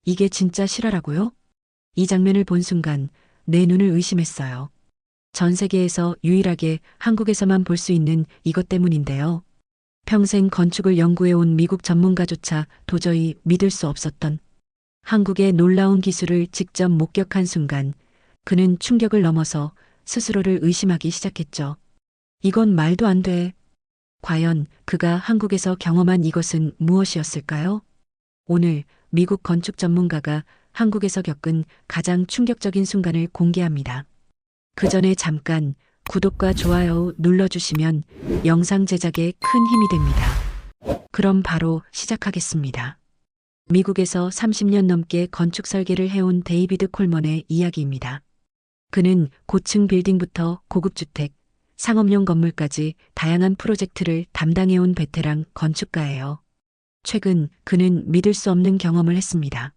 이게 진짜 실화라고요? 이 장면을 본 순간 내 눈을 의심했어요. 전 세계에서 유일하게 한국에서만 볼 수 있는 이것 때문인데요. 평생 건축을 연구해온 미국 전문가조차 도저히 믿을 수 없었던 한국의 놀라운 기술을 직접 목격한 순간 그는 충격을 넘어서 스스로를 의심하기 시작했죠. 이건 말도 안 돼. 과연 그가 한국에서 경험한 이것은 무엇이었을까요? 오늘 미국 건축 전문가가 한국에서 겪은 가장 충격적인 순간을 공개합니다. 그 전에 잠깐 구독과 좋아요 눌러주시면 영상 제작에 큰 힘이 됩니다. 그럼 바로 시작하겠습니다. 미국에서 30년 넘게 건축 설계를 해온 데이비드 콜먼의 이야기입니다. 그는 고층 빌딩부터 고급 주택, 상업용 건물까지 다양한 프로젝트를 담당해온 베테랑 건축가예요. 최근 그는 믿을 수 없는 경험을 했습니다.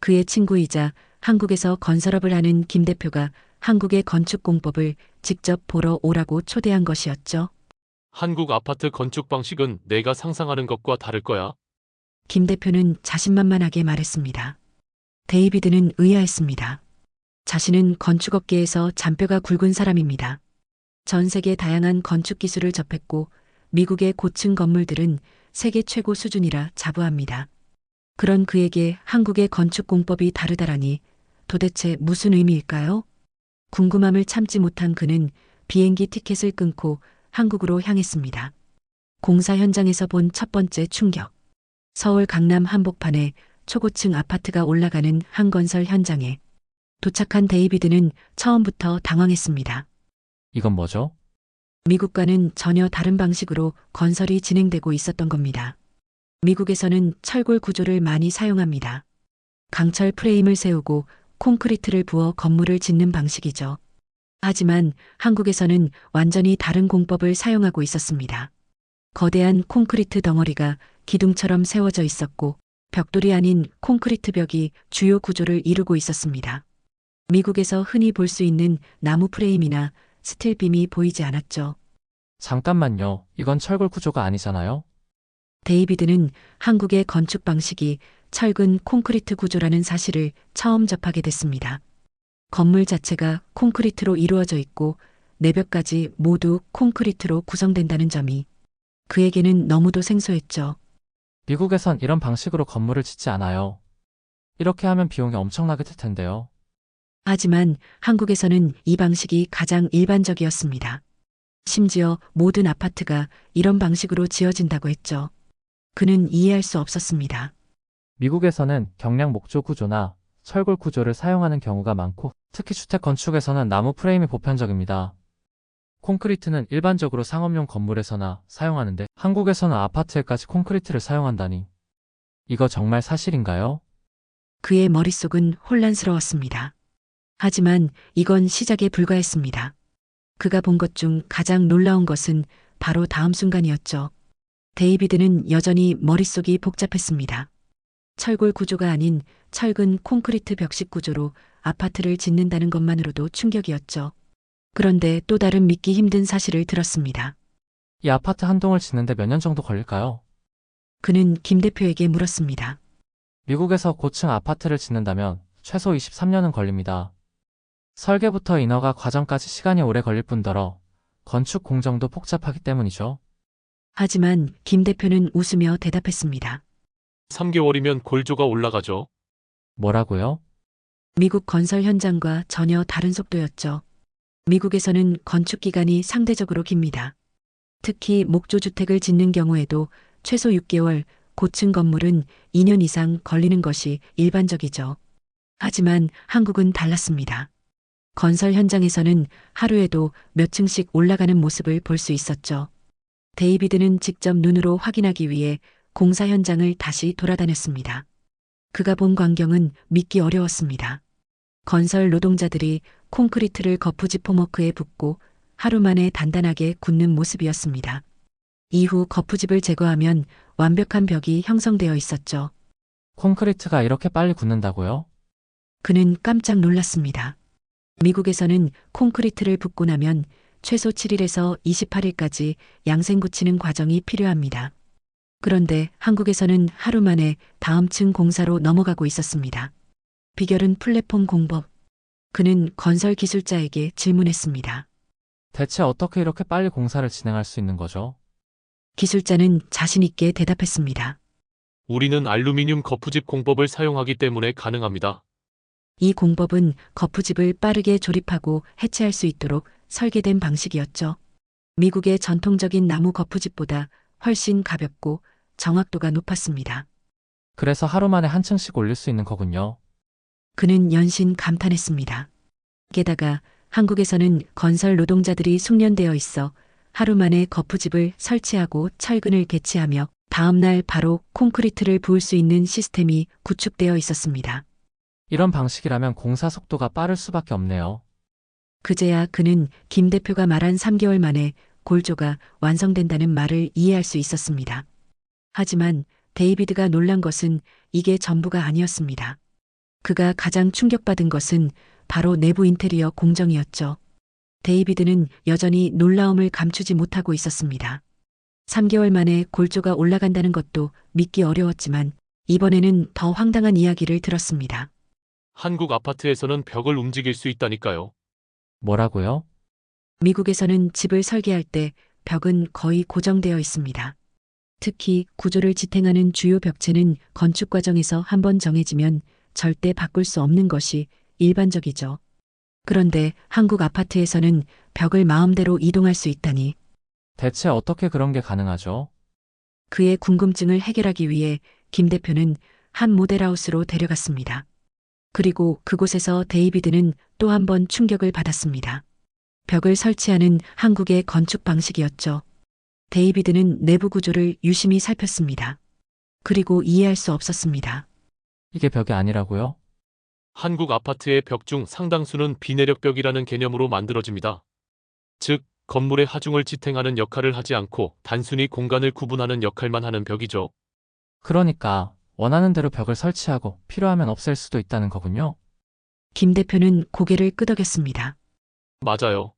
그의 친구이자 한국에서 건설업을 하는 김 대표가 한국의 건축 공법을 직접 보러 오라고 초대한 것이었죠. 한국 아파트 건축 방식은 내가 상상하는 것과 다를 거야. 김 대표는 자신만만하게 말했습니다. 데이비드는 의아했습니다. 자신은 건축업계에서 잔뼈가 굵은 사람입니다. 전 세계 다양한 건축 기술을 접했고 미국의 고층 건물들은 세계 최고 수준이라 자부합니다. 그런 그에게 한국의 건축 공법이 다르다라니 도대체 무슨 의미일까요? 궁금함을 참지 못한 그는 비행기 티켓을 끊고 한국으로 향했습니다. 공사 현장에서 본 첫 번째 충격. 서울 강남 한복판에 초고층 아파트가 올라가는 한 건설 현장에 도착한 데이비드는 처음부터 당황했습니다. 이건 뭐죠? 미국과는 전혀 다른 방식으로 건설이 진행되고 있었던 겁니다. 미국에서는 철골 구조를 많이 사용합니다. 강철 프레임을 세우고 콘크리트를 부어 건물을 짓는 방식이죠. 하지만 한국에서는 완전히 다른 공법을 사용하고 있었습니다. 거대한 콘크리트 덩어리가 기둥처럼 세워져 있었고 벽돌이 아닌 콘크리트 벽이 주요 구조를 이루고 있었습니다. 미국에서 흔히 볼 수 있는 나무 프레임이나 스틸빔이 보이지 않았죠. 잠깐만요. 이건 철골 구조가 아니잖아요? 데이비드는 한국의 건축 방식이 철근 콘크리트 구조라는 사실을 처음 접하게 됐습니다. 건물 자체가 콘크리트로 이루어져 있고 내벽까지 모두 콘크리트로 구성된다는 점이 그에게는 너무도 생소했죠. 미국에선 이런 방식으로 건물을 짓지 않아요. 이렇게 하면 비용이 엄청나게 들 텐데요. 하지만 한국에서는 이 방식이 가장 일반적이었습니다. 심지어 모든 아파트가 이런 방식으로 지어진다고 했죠. 그는 이해할 수 없었습니다. 미국에서는 경량 목조 구조나 철골 구조를 사용하는 경우가 많고 특히 주택 건축에서는 나무 프레임이 보편적입니다. 콘크리트는 일반적으로 상업용 건물에서나 사용하는데 한국에서는 아파트에까지 콘크리트를 사용한다니. 이거 정말 사실인가요? 그의 머릿속은 혼란스러웠습니다. 하지만 이건 시작에 불과했습니다. 그가 본 것 중 가장 놀라운 것은 바로 다음 순간이었죠. 데이비드는 여전히 머릿속이 복잡했습니다. 철골 구조가 아닌 철근 콘크리트 벽식 구조로 아파트를 짓는다는 것만으로도 충격이었죠. 그런데 또 다른 믿기 힘든 사실을 들었습니다. 이 아파트 한 동을 짓는데 몇 년 정도 걸릴까요? 그는 김 대표에게 물었습니다. 미국에서 고층 아파트를 짓는다면 최소 23년은 걸립니다. 설계부터 인허가 과정까지 시간이 오래 걸릴 뿐더러 건축 공정도 복잡하기 때문이죠. 하지만 김 대표는 웃으며 대답했습니다. 3개월이면 골조가 올라가죠. 뭐라고요? 미국 건설 현장과 전혀 다른 속도였죠. 미국에서는 건축 기간이 상대적으로 깁니다. 특히 목조주택을 짓는 경우에도 최소 6개월, 고층 건물은 2년 이상 걸리는 것이 일반적이죠. 하지만 한국은 달랐습니다. 건설 현장에서는 하루에도 몇 층씩 올라가는 모습을 볼 수 있었죠. 데이비드는 직접 눈으로 확인하기 위해 공사 현장을 다시 돌아다녔습니다. 그가 본 광경은 믿기 어려웠습니다. 건설 노동자들이 콘크리트를 거푸집 포머크에 붓고 하루 만에 단단하게 굳는 모습이었습니다. 이후 거푸집을 제거하면 완벽한 벽이 형성되어 있었죠. 콘크리트가 이렇게 빨리 굳는다고요? 그는 깜짝 놀랐습니다. 미국에서는 콘크리트를 붓고 나면 최소 7일에서 28일까지 양생 굳히는 과정이 필요합니다. 그런데 한국에서는 하루 만에 다음 층 공사로 넘어가고 있었습니다. 비결은 플랫폼 공법. 그는 건설 기술자에게 질문했습니다. 대체 어떻게 이렇게 빨리 공사를 진행할 수 있는 거죠? 기술자는 자신있게 대답했습니다. 우리는 알루미늄 거푸집 공법을 사용하기 때문에 가능합니다. 이 공법은 거푸집을 빠르게 조립하고 해체할 수 있도록 설계된 방식이었죠. 미국의 전통적인 나무 거푸집보다 훨씬 가볍고 정확도가 높았습니다. 그래서 하루 만에 한 층씩 올릴 수 있는 거군요. 그는 연신 감탄했습니다. 게다가 한국에서는 건설 노동자들이 숙련되어 있어 하루 만에 거푸집을 설치하고 철근을 개치하며 다음 날 바로 콘크리트를 부을 수 있는 시스템이 구축되어 있었습니다. 이런 방식이라면 공사 속도가 빠를 수밖에 없네요. 그제야 그는 김 대표가 말한 3개월 만에 골조가 완성된다는 말을 이해할 수 있었습니다. 하지만 데이비드가 놀란 것은 이게 전부가 아니었습니다. 그가 가장 충격받은 것은 바로 내부 인테리어 공정이었죠. 데이비드는 여전히 놀라움을 감추지 못하고 있었습니다. 3개월 만에 골조가 올라간다는 것도 믿기 어려웠지만 이번에는 더 황당한 이야기를 들었습니다. 한국 아파트에서는 벽을 움직일 수 있다니까요. 뭐라고요? 미국에서는 집을 설계할 때 벽은 거의 고정되어 있습니다. 특히 구조를 지탱하는 주요 벽체는 건축 과정에서 한번 정해지면 절대 바꿀 수 없는 것이 일반적이죠. 그런데 한국 아파트에서는 벽을 마음대로 이동할 수 있다니 대체 어떻게 그런 게 가능하죠? 그의 궁금증을 해결하기 위해 김 대표는 한 모델하우스로 데려갔습니다. 그리고 그곳에서 데이비드는 또 한 번 충격을 받았습니다. 벽을 설치하는 한국의 건축 방식이었죠. 데이비드는 내부 구조를 유심히 살폈습니다. 그리고 이해할 수 없었습니다. 이게 벽이 아니라고요? 한국 아파트의 벽 중 상당수는 비내력 벽이라는 개념으로 만들어집니다. 즉, 건물의 하중을 지탱하는 역할을 하지 않고 단순히 공간을 구분하는 역할만 하는 벽이죠. 그러니까 원하는 대로 벽을 설치하고 필요하면 없앨 수도 있다는 거군요. 김 대표는 고개를 끄덕였습니다. 맞아요.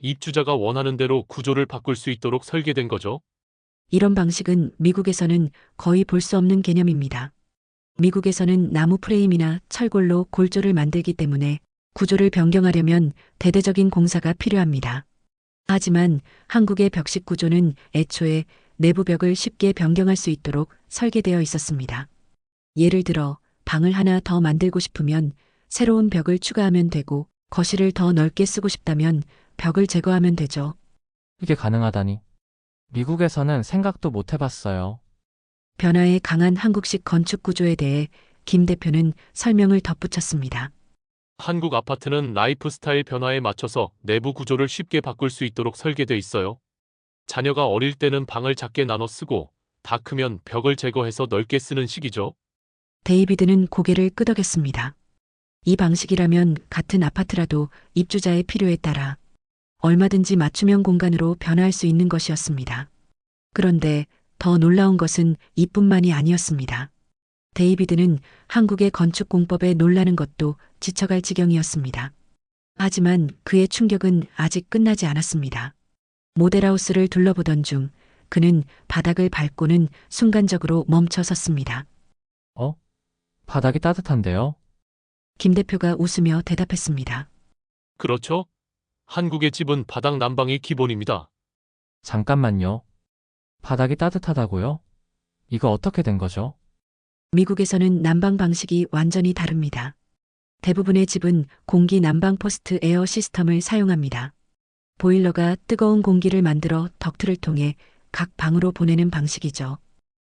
입주자가 원하는 대로 구조를 바꿀 수 있도록 설계된 거죠. 이런 방식은 미국에서는 거의 볼 수 없는 개념입니다. 미국에서는 나무 프레임이나 철골로 골조를 만들기 때문에 구조를 변경하려면 대대적인 공사가 필요합니다. 하지만 한국의 벽식 구조는 애초에 내부 벽을 쉽게 변경할 수 있도록 설계되어 있었습니다. 예를 들어 방을 하나 더 만들고 싶으면 새로운 벽을 추가하면 되고 거실을 더 넓게 쓰고 싶다면 벽을 제거하면 되죠. 이게 가능하다니. 미국에서는 생각도 못 해봤어요. 변화에 강한 한국식 건축 구조에 대해 김 대표는 설명을 덧붙였습니다. 한국 아파트는 라이프 스타일 변화에 맞춰서 내부 구조를 쉽게 바꿀 수 있도록 설계돼 있어요. 자녀가 어릴 때는 방을 작게 나눠 쓰고 다 크면 벽을 제거해서 넓게 쓰는 식이죠. 데이비드는 고개를 끄덕였습니다. 이 방식이라면 같은 아파트라도 입주자의 필요에 따라 얼마든지 맞춤형 공간으로 변화할 수 있는 것이었습니다. 그런데 더 놀라운 것은 이뿐만이 아니었습니다. 데이비드는 한국의 건축 공법에 놀라는 것도 지쳐갈 지경이었습니다. 하지만 그의 충격은 아직 끝나지 않았습니다. 모델하우스를 둘러보던 중 그는 바닥을 밟고는 순간적으로 멈춰 섰습니다. 바닥이 따뜻한데요? 김 대표가 웃으며 대답했습니다. 그렇죠? 한국의 집은 바닥 난방이 기본입니다. 잠깐만요. 바닥이 따뜻하다고요? 이거 어떻게 된 거죠? 미국에서는 난방 방식이 완전히 다릅니다. 대부분의 집은 공기 난방 포스트 에어 시스템을 사용합니다. 보일러가 뜨거운 공기를 만들어 덕트를 통해 각 방으로 보내는 방식이죠.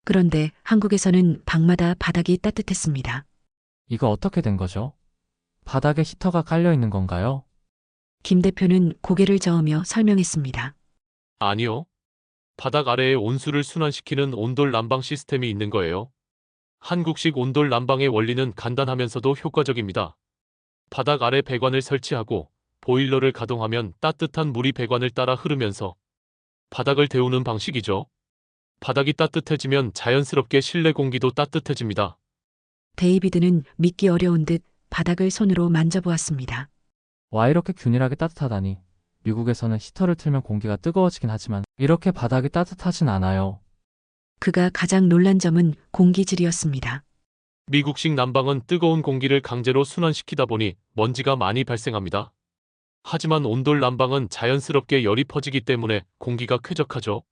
그런데 한국에서는 방마다 바닥이 따뜻했습니다. 이거 어떻게 된 거죠? 바닥에 히터가 깔려 있는 건가요? 김 대표는 고개를 저으며 설명했습니다. 아니요. 바닥 아래에 온수를 순환시키는 온돌 난방 시스템이 있는 거예요. 한국식 온돌 난방의 원리는 간단하면서도 효과적입니다. 바닥 아래 배관을 설치하고 보일러를 가동하면 따뜻한 물이 배관을 따라 흐르면서 바닥을 데우는 방식이죠. 바닥이 따뜻해지면 자연스럽게 실내 공기도 따뜻해집니다. 데이비드는 믿기 어려운 듯 바닥을 손으로 만져보았습니다. 와, 이렇게 균일하게 따뜻하다니. 미국에서는 히터를 틀면 공기가 뜨거워지긴 하지만 이렇게 바닥이 따뜻하진 않아요. 그가 가장 놀란 점은 공기질이었습니다. 미국식 난방은 뜨거운 공기를 강제로 순환시키다 보니 먼지가 많이 발생합니다. 하지만 온돌 난방은 자연스럽게 열이 퍼지기 때문에 공기가 쾌적하죠.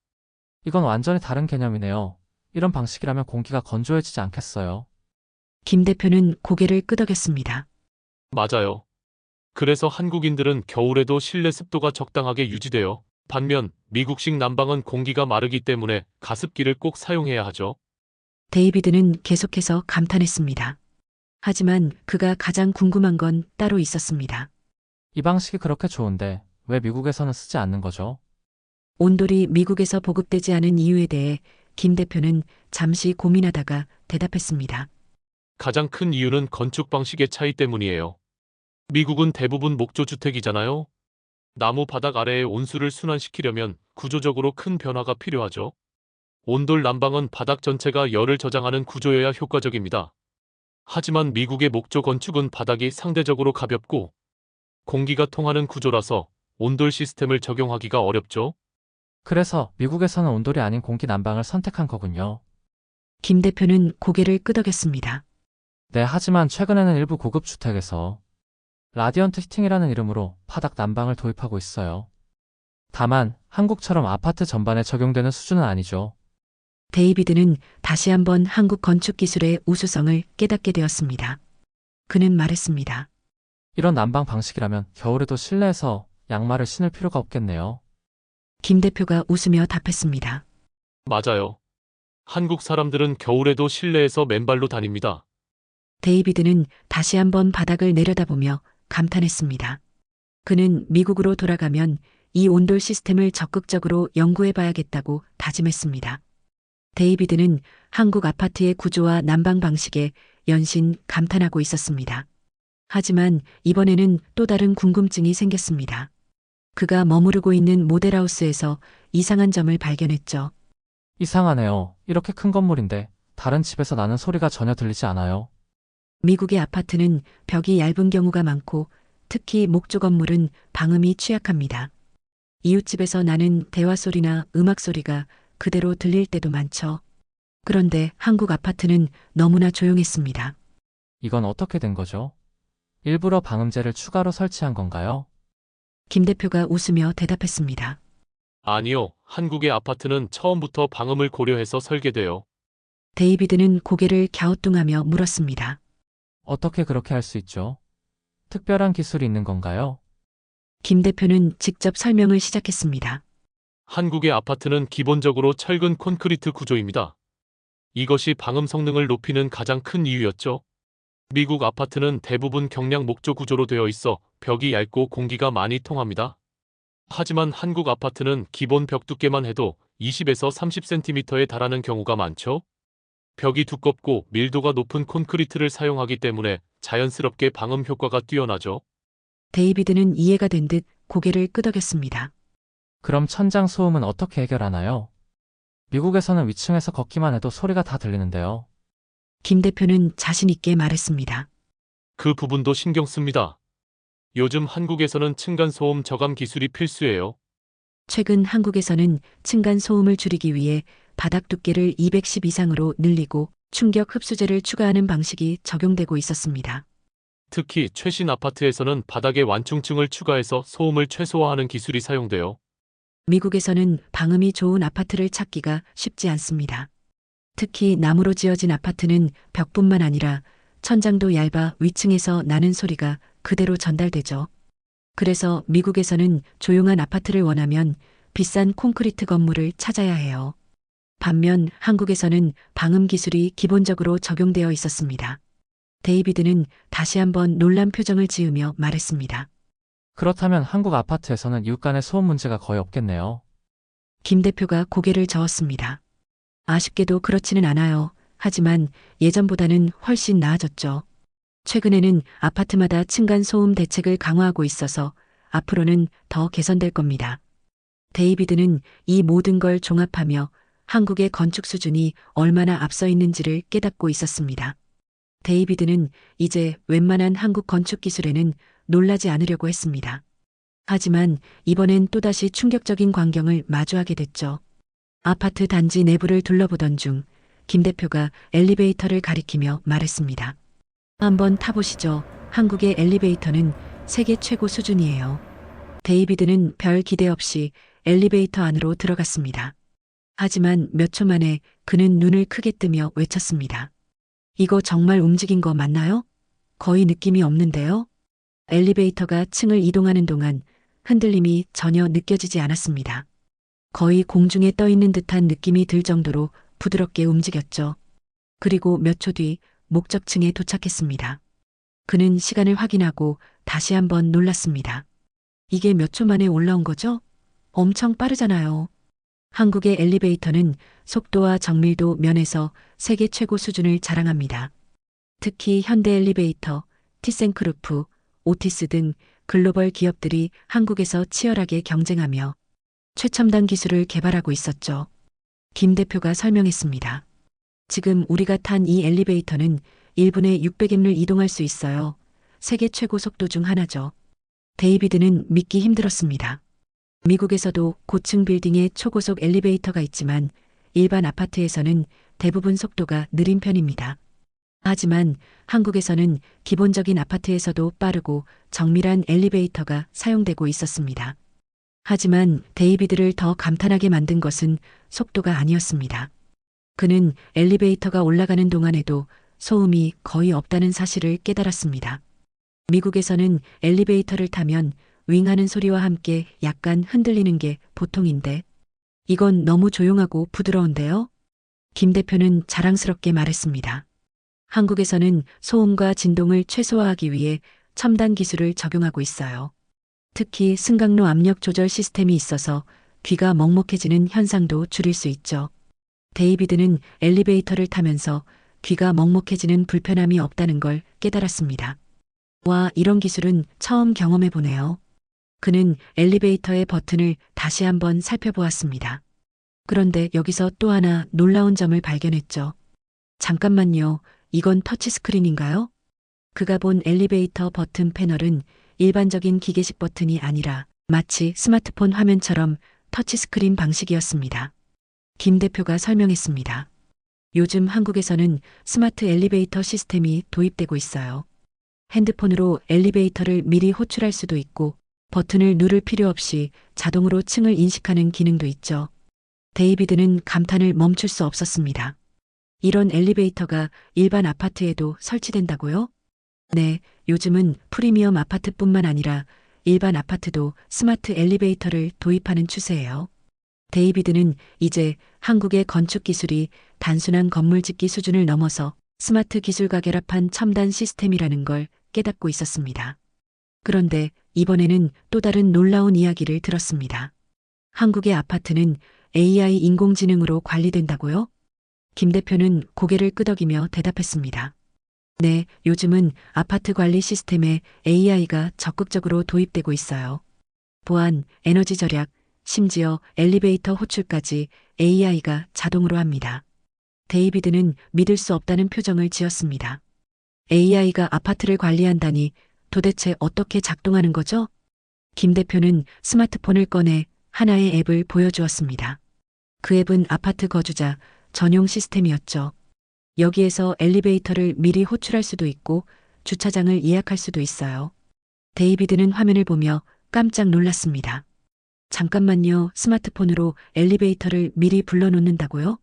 이건 완전히 다른 개념이네요. 이런 방식이라면 공기가 건조해지지 않겠어요? 김 대표는 고개를 끄덕였습니다. 맞아요. 그래서 한국인들은 겨울에도 실내 습도가 적당하게 유지되어 반면 미국식 난방은 공기가 마르기 때문에 가습기를 꼭 사용해야 하죠. 데이비드는 계속해서 감탄했습니다. 하지만 그가 가장 궁금한 건 따로 있었습니다. 이 방식이 그렇게 좋은데 왜 미국에서는 쓰지 않는 거죠? 온돌이 미국에서 보급되지 않은 이유에 대해 김 대표는 잠시 고민하다가 대답했습니다. 가장 큰 이유는 건축 방식의 차이 때문이에요. 미국은 대부분 목조주택이잖아요. 나무 바닥 아래의 온수를 순환시키려면 구조적으로 큰 변화가 필요하죠. 온돌 난방은 바닥 전체가 열을 저장하는 구조여야 효과적입니다. 하지만 미국의 목조 건축은 바닥이 상대적으로 가볍고 공기가 통하는 구조라서 온돌 시스템을 적용하기가 어렵죠. 그래서 미국에서는 온돌이 아닌 공기 난방을 선택한 거군요. 김 대표는 고개를 끄덕였습니다. 네, 하지만 최근에는 일부 고급 주택에서 라디언트 히팅이라는 이름으로 바닥 난방을 도입하고 있어요. 다만 한국처럼 아파트 전반에 적용되는 수준은 아니죠. 데이비드는 다시 한번 한국 건축 기술의 우수성을 깨닫게 되었습니다. 그는 말했습니다. 이런 난방 방식이라면 겨울에도 실내에서 양말을 신을 필요가 없겠네요. 김 대표가 웃으며 답했습니다. 맞아요. 한국 사람들은 겨울에도 실내에서 맨발로 다닙니다. 데이비드는 다시 한번 바닥을 내려다보며 감탄했습니다. 그는 미국으로 돌아가면 이 온돌 시스템을 적극적으로 연구해봐야겠다고 다짐했습니다. 데이비드는 한국 아파트의 구조와 난방 방식에 연신 감탄하고 있었습니다. 하지만 이번에는 또 다른 궁금증이 생겼습니다. 그가 머무르고 있는 모델하우스에서 이상한 점을 발견했죠. 이상하네요. 이렇게 큰 건물인데 다른 집에서 나는 소리가 전혀 들리지 않아요. 미국의 아파트는 벽이 얇은 경우가 많고 특히 목조 건물은 방음이 취약합니다. 이웃집에서 나는 대화 소리나 음악 소리가 그대로 들릴 때도 많죠. 그런데 한국 아파트는 너무나 조용했습니다. 이건 어떻게 된 거죠? 일부러 방음제를 추가로 설치한 건가요? 김 대표가 웃으며 대답했습니다. 아니요, 한국의 아파트는 처음부터 방음을 고려해서 설계돼요. 데이비드는 고개를 갸우뚱하며 물었습니다. 어떻게 그렇게 할 수 있죠? 특별한 기술이 있는 건가요? 김 대표는 직접 설명을 시작했습니다. 한국의 아파트는 기본적으로 철근 콘크리트 구조입니다. 이것이 방음 성능을 높이는 가장 큰 이유였죠. 미국 아파트는 대부분 경량 목조 구조로 되어 있어 벽이 얇고 공기가 많이 통합니다. 하지만 한국 아파트는 기본 벽 두께만 해도 20에서 30cm에 달하는 경우가 많죠. 벽이 두껍고 밀도가 높은 콘크리트를 사용하기 때문에 자연스럽게 방음 효과가 뛰어나죠. 데이비드는 이해가 된 듯 고개를 끄덕였습니다. 그럼 천장 소음은 어떻게 해결하나요? 미국에서는 위층에서 걷기만 해도 소리가 다 들리는데요. 김 대표는 자신 있게 말했습니다. 그 부분도 신경 씁니다. 요즘 한국에서는 층간소음 저감 기술이 필수예요. 최근 한국에서는 층간 소음을 줄이기 위해 바닥 두께를 210 이상으로 늘리고 충격 흡수제를 추가하는 방식이 적용되고 있었습니다. 특히 최신 아파트에서는 바닥에 완충층을 추가해서 소음을 최소화하는 기술이 사용돼요. 미국에서는 방음이 좋은 아파트를 찾기가 쉽지 않습니다. 특히 나무로 지어진 아파트는 벽뿐만 아니라 천장도 얇아 위층에서 나는 소리가 그대로 전달되죠. 그래서 미국에서는 조용한 아파트를 원하면 비싼 콘크리트 건물을 찾아야 해요. 반면 한국에서는 방음 기술이 기본적으로 적용되어 있었습니다. 데이비드는 다시 한번 놀란 표정을 지으며 말했습니다. 그렇다면 한국 아파트에서는 이웃 간의 소음 문제가 거의 없겠네요. 김 대표가 고개를 저었습니다. 아쉽게도 그렇지는 않아요. 하지만 예전보다는 훨씬 나아졌죠. 최근에는 아파트마다 층간 소음 대책을 강화하고 있어서 앞으로는 더 개선될 겁니다. 데이비드는 이 모든 걸 종합하며 한국의 건축 수준이 얼마나 앞서 있는지를 깨닫고 있었습니다. 데이비드는 이제 웬만한 한국 건축 기술에는 놀라지 않으려고 했습니다. 하지만 이번엔 또다시 충격적인 광경을 마주하게 됐죠. 아파트 단지 내부를 둘러보던 중 김 대표가 엘리베이터를 가리키며 말했습니다. 한번 타보시죠. 한국의 엘리베이터는 세계 최고 수준이에요. 데이비드는 별 기대 없이 엘리베이터 안으로 들어갔습니다. 하지만 몇 초 만에 그는 눈을 크게 뜨며 외쳤습니다. 이거 정말 움직인 거 맞나요? 거의 느낌이 없는데요? 엘리베이터가 층을 이동하는 동안 흔들림이 전혀 느껴지지 않았습니다. 거의 공중에 떠 있는 듯한 느낌이 들 정도로 부드럽게 움직였죠. 그리고 몇 초 뒤 목적층에 도착했습니다. 그는 시간을 확인하고 다시 한번 놀랐습니다. 이게 몇 초 만에 올라온 거죠? 엄청 빠르잖아요. 한국의 엘리베이터는 속도와 정밀도 면에서 세계 최고 수준을 자랑합니다. 특히 현대 엘리베이터, 티센크루프, 오티스 등 글로벌 기업들이 한국에서 치열하게 경쟁하며 최첨단 기술을 개발하고 있었죠. 김 대표가 설명했습니다. 지금 우리가 탄 이 엘리베이터는 1분에 600m를 이동할 수 있어요. 세계 최고 속도 중 하나죠. 데이비드는 믿기 힘들었습니다. 미국에서도 고층 빌딩에 초고속 엘리베이터가 있지만 일반 아파트에서는 대부분 속도가 느린 편입니다. 하지만 한국에서는 기본적인 아파트에서도 빠르고 정밀한 엘리베이터가 사용되고 있었습니다. 하지만 데이비드를 더 감탄하게 만든 것은 속도가 아니었습니다. 그는 엘리베이터가 올라가는 동안에도 소음이 거의 없다는 사실을 깨달았습니다. 미국에서는 엘리베이터를 타면 윙하는 소리와 함께 약간 흔들리는 게 보통인데 이건 너무 조용하고 부드러운데요? 김 대표는 자랑스럽게 말했습니다. 한국에서는 소음과 진동을 최소화하기 위해 첨단 기술을 적용하고 있어요. 특히 승강로 압력 조절 시스템이 있어서 귀가 먹먹해지는 현상도 줄일 수 있죠. 데이비드는 엘리베이터를 타면서 귀가 먹먹해지는 불편함이 없다는 걸 깨달았습니다. 와, 이런 기술은 처음 경험해 보네요. 그는 엘리베이터의 버튼을 다시 한번 살펴보았습니다. 그런데 여기서 또 하나 놀라운 점을 발견했죠. 잠깐만요, 이건 터치스크린인가요? 그가 본 엘리베이터 버튼 패널은 일반적인 기계식 버튼이 아니라 마치 스마트폰 화면처럼 터치스크린 방식이었습니다. 김 대표가 설명했습니다. 요즘 한국에서는 스마트 엘리베이터 시스템이 도입되고 있어요. 핸드폰으로 엘리베이터를 미리 호출할 수도 있고 버튼을 누를 필요 없이 자동으로 층을 인식하는 기능도 있죠. 데이비드는 감탄을 멈출 수 없었습니다. 이런 엘리베이터가 일반 아파트에도 설치된다고요? 네, 요즘은 프리미엄 아파트뿐만 아니라 일반 아파트도 스마트 엘리베이터를 도입하는 추세예요. 데이비드는 이제 한국의 건축 기술이 단순한 건물 짓기 수준을 넘어서 스마트 기술과 결합한 첨단 시스템이라는 걸 깨닫고 있었습니다. 그런데 이번에는 또 다른 놀라운 이야기를 들었습니다. 한국의 아파트는 AI 인공지능으로 관리된다고요? 김 대표는 고개를 끄덕이며 대답했습니다. 네, 요즘은 아파트 관리 시스템에 AI가 적극적으로 도입되고 있어요. 보안, 에너지 절약, 심지어 엘리베이터 호출까지 AI가 자동으로 합니다. 데이비드는 믿을 수 없다는 표정을 지었습니다. AI가 아파트를 관리한다니 도대체 어떻게 작동하는 거죠? 김 대표는 스마트폰을 꺼내 하나의 앱을 보여주었습니다. 그 앱은 아파트 거주자 전용 시스템이었죠. 여기에서 엘리베이터를 미리 호출할 수도 있고 주차장을 예약할 수도 있어요. 데이비드는 화면을 보며 깜짝 놀랐습니다. 잠깐만요, 스마트폰으로 엘리베이터를 미리 불러놓는다고요?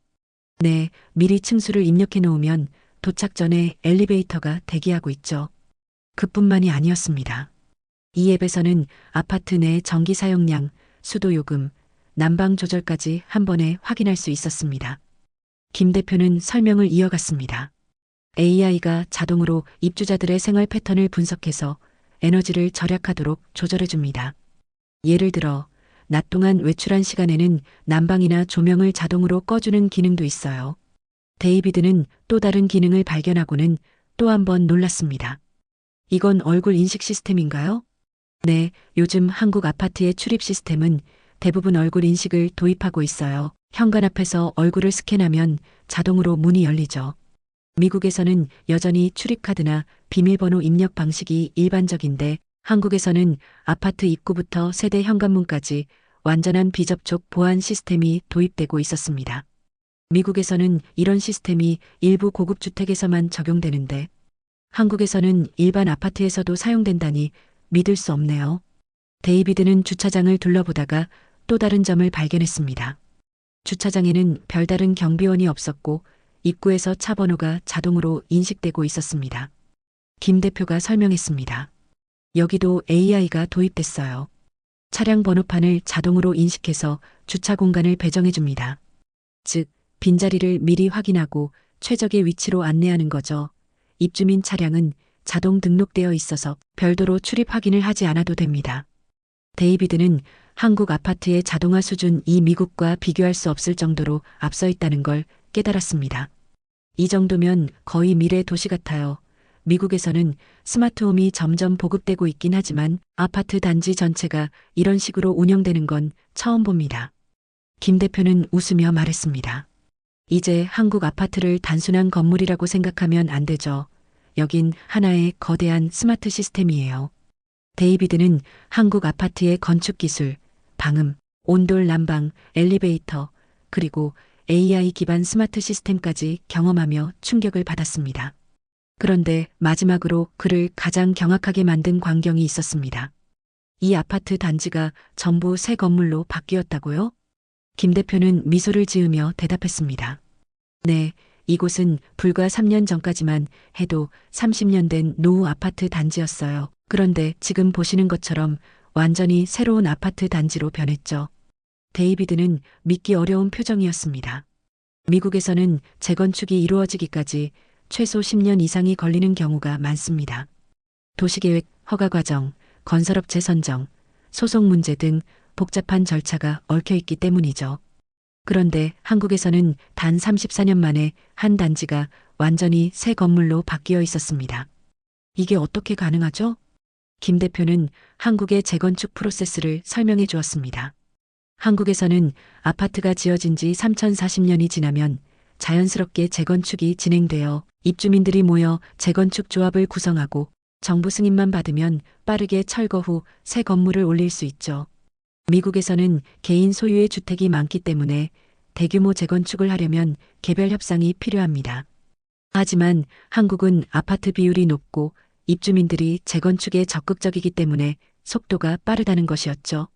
네, 미리 층수를 입력해 놓으면 도착 전에 엘리베이터가 대기하고 있죠. 그뿐만이 아니었습니다. 이 앱에서는 아파트 내 전기 사용량, 수도 요금, 난방 조절까지 한 번에 확인할 수 있었습니다. 김 대표는 설명을 이어갔습니다. AI가 자동으로 입주자들의 생활 패턴을 분석해서 에너지를 절약하도록 조절해 줍니다. 예를 들어 낮 동안 외출한 시간에는 난방이나 조명을 자동으로 꺼주는 기능도 있어요. 데이비드는 또 다른 기능을 발견하고는 또 한 번 놀랐습니다. 이건 얼굴 인식 시스템인가요? 네, 요즘 한국 아파트의 출입 시스템은 대부분 얼굴 인식을 도입하고 있어요. 현관 앞에서 얼굴을 스캔하면 자동으로 문이 열리죠. 미국에서는 여전히 출입카드나 비밀번호 입력 방식이 일반적인데 한국에서는 아파트 입구부터 세대 현관문까지 완전한 비접촉 보안 시스템이 도입되고 있었습니다. 미국에서는 이런 시스템이 일부 고급 주택에서만 적용되는데 한국에서는 일반 아파트에서도 사용된다니 믿을 수 없네요. 데이비드는 주차장을 둘러보다가 또 다른 점을 발견했습니다. 주차장에는 별다른 경비원이 없었고 입구에서 차 번호가 자동으로 인식되고 있었습니다. 김 대표가 설명했습니다. 여기도 AI가 도입됐어요. 차량 번호판을 자동으로 인식해서 주차 공간을 배정해 줍니다. 즉, 빈자리를 미리 확인하고 최적의 위치로 안내하는 거죠. 입주민 차량은 자동 등록되어 있어서 별도로 출입 확인을 하지 않아도 됩니다. 데이비드는 한국 아파트의 자동화 수준 이 미국과 비교할 수 없을 정도로 앞서 있다는 걸 깨달았습니다. 이 정도면 거의 미래 도시 같아요. 미국에서는 스마트홈이 점점 보급되고 있긴 하지만 아파트 단지 전체가 이런 식으로 운영되는 건 처음 봅니다. 김 대표는 웃으며 말했습니다. 이제 한국 아파트를 단순한 건물이라고 생각하면 안 되죠. 여긴 하나의 거대한 스마트 시스템이에요. 데이비드는 한국 아파트의 건축 기술, 방음, 온돌 난방, 엘리베이터, 그리고 AI 기반 스마트 시스템까지 경험하며 충격을 받았습니다. 그런데 마지막으로 그를 가장 경악하게 만든 광경이 있었습니다. 이 아파트 단지가 전부 새 건물로 바뀌었다고요? 김 대표는 미소를 지으며 대답했습니다. 네, 이곳은 불과 3년 전까지만 해도 30년 된 노후 아파트 단지였어요. 그런데 지금 보시는 것처럼 완전히 새로운 아파트 단지로 변했죠. 데이비드는 믿기 어려운 표정이었습니다. 미국에서는 재건축이 이루어지기까지 최소 10년 이상이 걸리는 경우가 많습니다. 도시계획, 허가 과정, 건설업체 선정, 소송 문제 등 복잡한 절차가 얽혀 있기 때문이죠. 그런데 한국에서는 단 34년 만에 한 단지가 완전히 새 건물로 바뀌어 있었습니다. 이게 어떻게 가능하죠? 김 대표는 한국의 재건축 프로세스를 설명해 주었습니다. 한국에서는 아파트가 지어진 지 3040년이 지나면 자연스럽게 재건축이 진행되어 입주민들이 모여 재건축 조합을 구성하고 정부 승인만 받으면 빠르게 철거 후 새 건물을 올릴 수 있죠. 미국에서는 개인 소유의 주택이 많기 때문에 대규모 재건축을 하려면 개별 협상이 필요합니다. 하지만 한국은 아파트 비율이 높고 입주민들이 재건축에 적극적이기 때문에 속도가 빠르다는 것이었죠.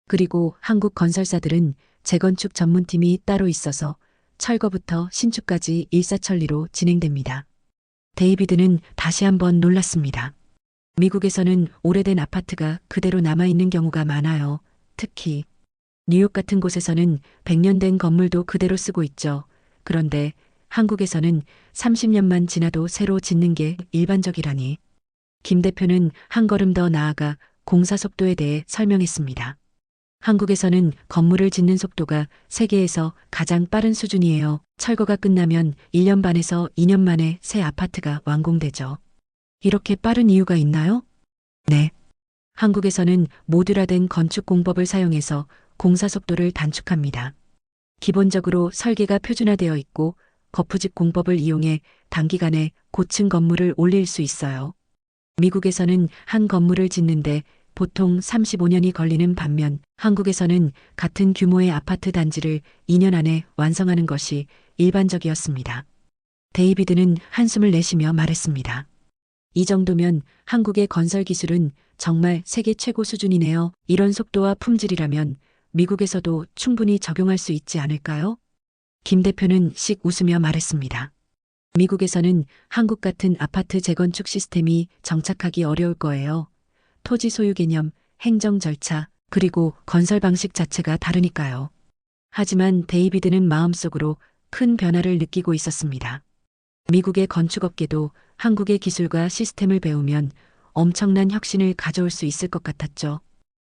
그리고 한국 건설사들은 재건축 전문팀이 따로 있어서 철거부터 신축까지 일사천리로 진행됩니다. 데이비드는 다시 한번 놀랐습니다. 미국에서는 오래된 아파트가 그대로 남아있는 경우가 많아요. 특히 뉴욕 같은 곳에서는 100년 된 건물도 그대로 쓰고 있죠. 그런데 한국에서는 30년만 지나도 새로 짓는 게 일반적이라니. 김 대표는 한 걸음 더 나아가 공사 속도에 대해 설명했습니다. 한국에서는 건물을 짓는 속도가 세계에서 가장 빠른 수준이에요. 철거가 끝나면 1년 반에서 2년 만에 새 아파트가 완공되죠. 이렇게 빠른 이유가 있나요? 네. 한국에서는 모듈화된 건축 공법을 사용해서 공사 속도를 단축합니다. 기본적으로 설계가 표준화되어 있고 거푸집 공법을 이용해 단기간에 고층 건물을 올릴 수 있어요. 미국에서는 한 건물을 짓는데 보통 35년이 걸리는 반면 한국에서는 같은 규모의 아파트 단지를 2년 안에 완성하는 것이 일반적이었습니다. 데이비드는 한숨을 내쉬며 말했습니다. 이 정도면 한국의 건설 기술은 정말 세계 최고 수준이네요. 이런 속도와 품질이라면 미국에서도 충분히 적용할 수 있지 않을까요? 김 대표는 씩 웃으며 말했습니다. 미국에서는 한국 같은 아파트 재건축 시스템이 정착하기 어려울 거예요. 토지 소유 개념, 행정 절차, 그리고 건설 방식 자체가 다르니까요. 하지만 데이비드는 마음속으로 큰 변화를 느끼고 있었습니다. 미국의 건축업계도 한국의 기술과 시스템을 배우면 엄청난 혁신을 가져올 수 있을 것 같았죠.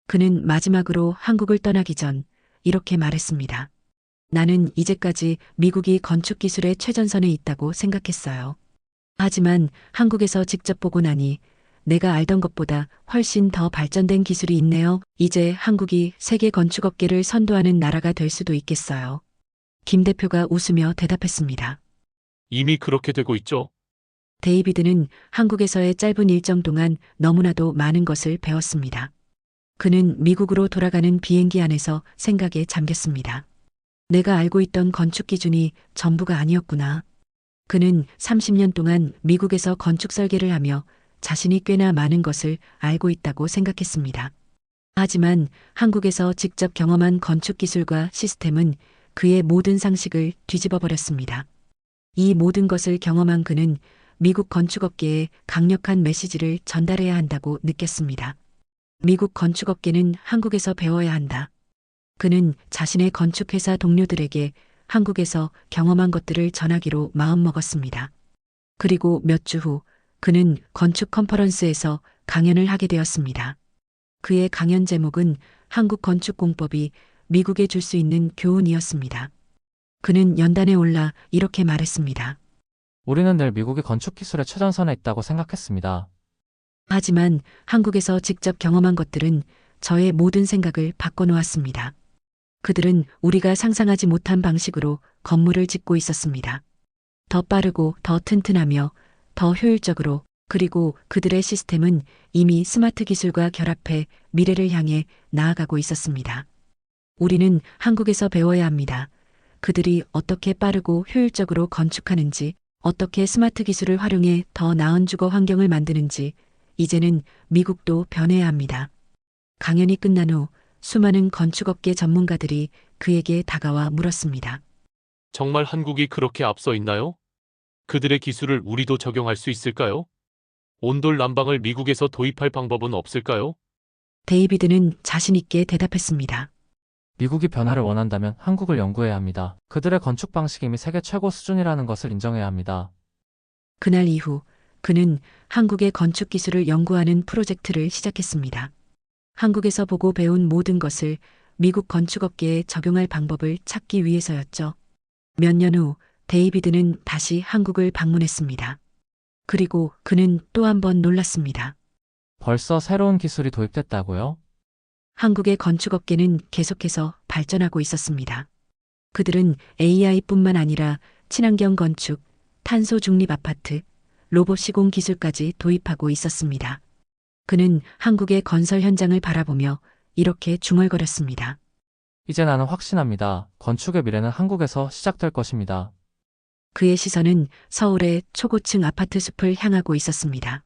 그는 마지막으로 한국을 떠나기 전 이렇게 말했습니다. 나는 이제까지 미국이 건축 기술의 최전선에 있다고 생각했어요. 하지만 한국에서 직접 보고 나니 내가 알던 것보다 훨씬 더 발전된 기술이 있네요. 이제 한국이 세계 건축업계를 선도하는 나라가 될 수도 있겠어요. 김 대표가 웃으며 대답했습니다. 이미 그렇게 되고 있죠. 데이비드는 한국에서의 짧은 일정 동안 너무나도 많은 것을 배웠습니다. 그는 미국으로 돌아가는 비행기 안에서 생각에 잠겼습니다. 내가 알고 있던 건축 기준이 전부가 아니었구나. 그는 30년 동안 미국에서 건축 설계를 하며 자신이 꽤나 많은 것을 알고 있다고 생각했습니다. 하지만 한국에서 직접 경험한 건축 기술과 시스템은 그의 모든 상식을 뒤집어 버렸습니다. 이 모든 것을 경험한 그는 미국 건축업계에 강력한 메시지를 전달해야 한다고 느꼈습니다. 미국 건축업계는 한국에서 배워야 한다. 그는 자신의 건축회사 동료들에게 한국에서 경험한 것들을 전하기로 마음먹었습니다. 그리고 몇 주 후 그는 건축 컨퍼런스에서 강연을 하게 되었습니다. 그의 강연 제목은 한국 건축 공법이 미국에 줄 수 있는 교훈이었습니다. 그는 연단에 올라 이렇게 말했습니다. 우리는 늘 미국의 건축 기술의 최전선에 있다고 생각했습니다. 하지만 한국에서 직접 경험한 것들은 저의 모든 생각을 바꿔놓았습니다. 그들은 우리가 상상하지 못한 방식으로 건물을 짓고 있었습니다. 더 빠르고 더 튼튼하며 더 효율적으로, 그리고 그들의 시스템은 이미 스마트 기술과 결합해 미래를 향해 나아가고 있었습니다. 우리는 한국에서 배워야 합니다. 그들이 어떻게 빠르고 효율적으로 건축하는지, 어떻게 스마트 기술을 활용해 더 나은 주거 환경을 만드는지, 이제는 미국도 변해야 합니다. 강연이 끝난 후 수많은 건축업계 전문가들이 그에게 다가와 물었습니다. 정말 한국이 그렇게 앞서 있나요? 그들의 기술을 우리도 적용할 수 있을까요? 온돌 난방을 미국에서 도입할 방법은 없을까요? 데이비드는 자신 있게 대답했습니다. 미국이 변화를 원한다면 한국을 연구해야 합니다. 그들의 건축 방식이 이미 세계 최고 수준이라는 것을 인정해야 합니다. 그날 이후 그는 한국의 건축 기술을 연구하는 프로젝트를 시작했습니다. 한국에서 보고 배운 모든 것을 미국 건축업계에 적용할 방법을 찾기 위해서였죠. 몇 년 후 데이비드는 다시 한국을 방문했습니다. 그리고 그는 또 한 번 놀랐습니다. 벌써 새로운 기술이 도입됐다고요? 한국의 건축업계는 계속해서 발전하고 있었습니다. 그들은 AI뿐만 아니라 친환경 건축, 탄소 중립 아파트, 로봇 시공 기술까지 도입하고 있었습니다. 그는 한국의 건설 현장을 바라보며 이렇게 중얼거렸습니다. 이제 나는 확신합니다. 건축의 미래는 한국에서 시작될 것입니다. 그의 시선은 서울의 초고층 아파트 숲을 향하고 있었습니다.